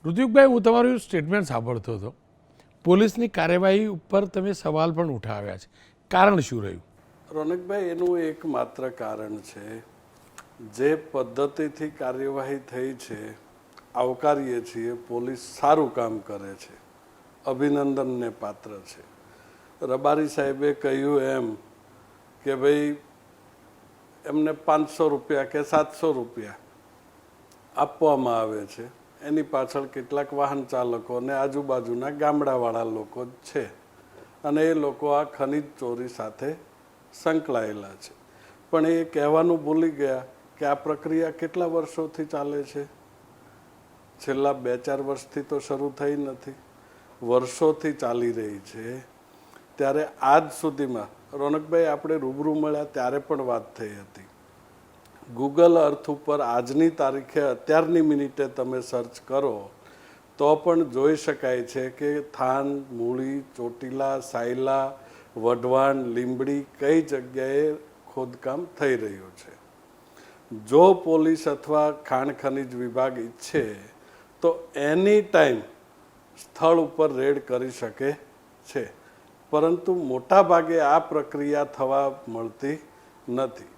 ઋત્વિકભાઈ, હું તમારું સ્ટેટમેન્ટ સાંભળતો હતો. પોલીસની કાર્યવાહી ઉપર તમે સવાલ પણ ઉઠાવ્યા છે. કારણ શું રહ્યું? રોનકભાઈ, એનું એકમાત્ર કારણ છે, જે પદ્ધતિથી કાર્યવાહી થઈ છે આવકારીએ છીએ. પોલીસ સારું કામ કરે છે, અભિનંદનને પાત્ર છે. રબારી સાહેબે કહ્યું એમ કે ભાઈ એમને 500 રૂપિયા કે 700 રૂપિયા આપવામાં આવે છે. એની પાછળ કેટલાક વાહન ચાલકો અને આજુબાજુના ગામડાવાળા લોકો છે અને એ લોકો આ ખનીજ ચોરી સાથે સંકળાયેલા છે. પણ એ કહેવાનું ભૂલી ગયા કે આ પ્રક્રિયા કેટલા વર્ષોથી ચાલે છે. છેલ્લા 2-4 વર્ષથી તો શરૂ થઈ નથી, વર્ષોથી ચાલી રહી છે. ત્યારે આજ સુધીમાં રોનકભાઈ, આપણે રૂબરૂ મળ્યા ત્યારે પણ વાત થઈ હતી. ગૂગલ અર્થ ઉપર આજની તારીખે અત્યારની મિનિટે તમે સર્ચ કરો તો પણ જોઈ શકાય છે કે થાન, મૂળી, ચોટીલા, સાયલા, વઢવાણ, લીંબડી કઈ જગ્યાએ ખોદકામ થઈ રહ્યું છે. જો પોલીસ અથવા ખાણ ખનીજ વિભાગ ઈચ્છે તો એની ટાઈમ સ્થળ ઉપર રેડ કરી શકે છે, પરંતુ મોટા ભાગે આ પ્રક્રિયા થવા મળતી નથી.